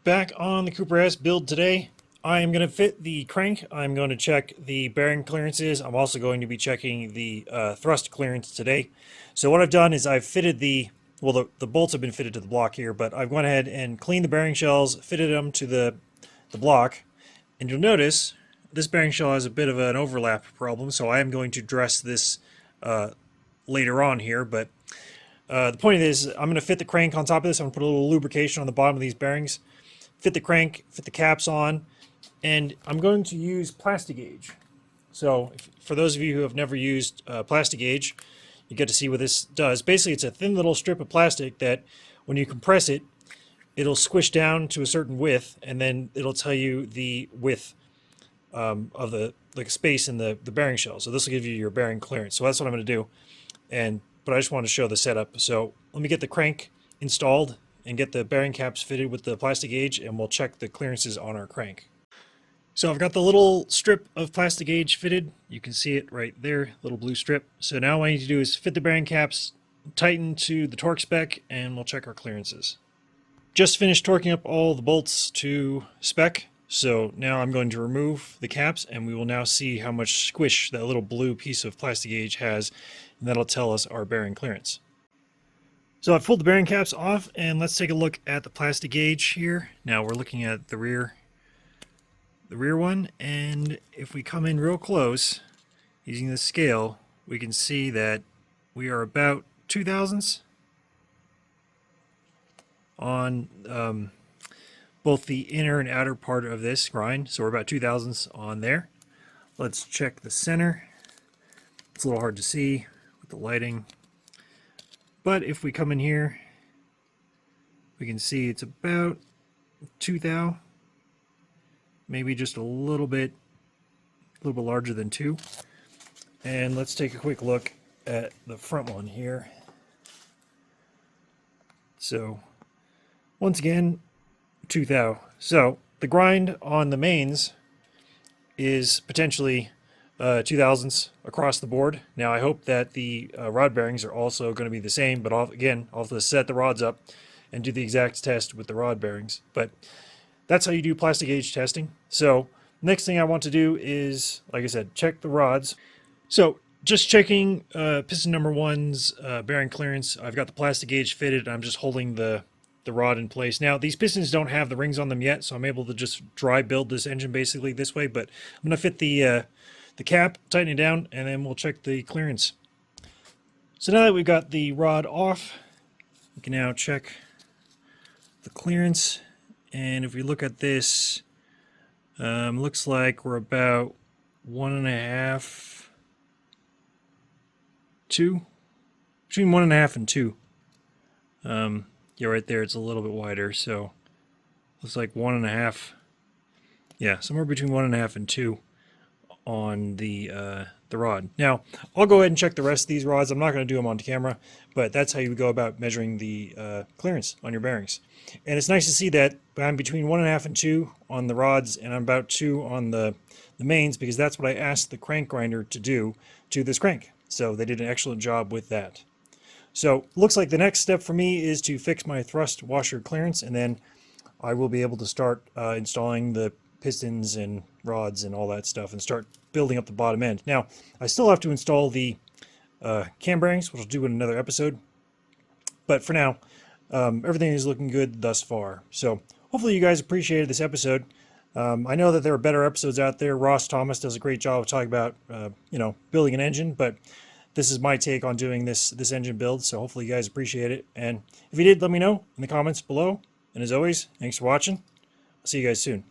Back on the Cooper S build today. I am going to fit the crank. I'm going to check the bearing clearances. I'm also going to be checking the thrust clearance today. So what I've done is I've fitted the bolts have been fitted to the block here, but I've gone ahead and cleaned the bearing shells, fitted them to the block, and you'll notice this bearing shell has a bit of an overlap problem, so I am going to dress this later on here, but the point of this is I'm going to fit the crank on top of this. I'm going to put a little lubrication on the bottom of these bearings, fit the crank, fit the caps on, and I'm going to use Plastigauge. So for those of you who have never used Plastigauge, you get to see what this does. Basically, it's a thin little strip of plastic that when you compress it, it'll squish down to a certain width, and then it'll tell you the width of the space in the bearing shell. So this will give you your bearing clearance. So that's what I'm going to do. But I just want to show the setup. So let me get the crank installed and get the bearing caps fitted with the Plastigauge, and we'll check the clearances on our crank. So I've got the little strip of Plastigauge fitted. You can see it right there, little blue strip. So now what I need to do is fit the bearing caps, tighten to the torque spec, and we'll check our clearances. Just finished torquing up all the bolts to spec. So now I'm going to remove the caps, and we will now see how much squish that little blue piece of Plastigauge has, and that'll tell us our bearing clearance. So I've pulled the bearing caps off, and let's take a look at the Plastigauge here. Now we're looking at the rear one, and if we come in real close using the scale, we can see that we are about 2 thousandths on both the inner and outer part of this grind. So we're about 2 thousandths on there. Let's check the center. It's a little hard to see with the lighting, but if we come in here, we can see it's about 2 thou, maybe just a little bit larger than 2. And let's take a quick look at the front one here. So once again, 2 thou. So the grind on the mains is potentially 2 thousandths across the board. Now I hope that the rod bearings are also going to be the same, but I'll have to set the rods up and do the exact test with the rod bearings. But that's how you do Plastigauge testing. So next thing I want to do is, like I said, check the rods. So just checking piston number 1's bearing clearance. I've got the Plastigauge fitted. I'm just holding the rod in place. Now these pistons don't have the rings on them yet, so I'm able to just dry build this engine basically this way, but I'm going to fit the cap, tighten it down, and then we'll check the clearance. So now that we've got the rod off, we can now check the clearance. And if we look at this, looks like we're about 1.5, 2, between 1.5 and 2. Yeah, right there, it's a little bit wider, so looks like 1.5. Yeah, somewhere between 1.5 and 2 on the rod. Now, I'll go ahead and check the rest of these rods. I'm not going to do them on camera, but that's how you go about measuring the clearance on your bearings. And it's nice to see that I'm between 1.5 and 2 on the rods, and I'm about 2 on the mains, because that's what I asked the crank grinder to do to this crank. So they did an excellent job with that. So looks like the next step for me is to fix my thrust washer clearance, and then I will be able to start installing the pistons and rods and all that stuff and start building up the bottom end. Now, I still have to install the cam bearings, which I'll do in another episode. But for now, everything is looking good thus far. So hopefully you guys appreciated this episode. I know that there are better episodes out there. Ross Thomas does a great job of talking about, building an engine, but this is my take on doing this engine build, so hopefully you guys appreciate it. And if you did, let me know in the comments below. And as always, thanks for watching. I'll see you guys soon.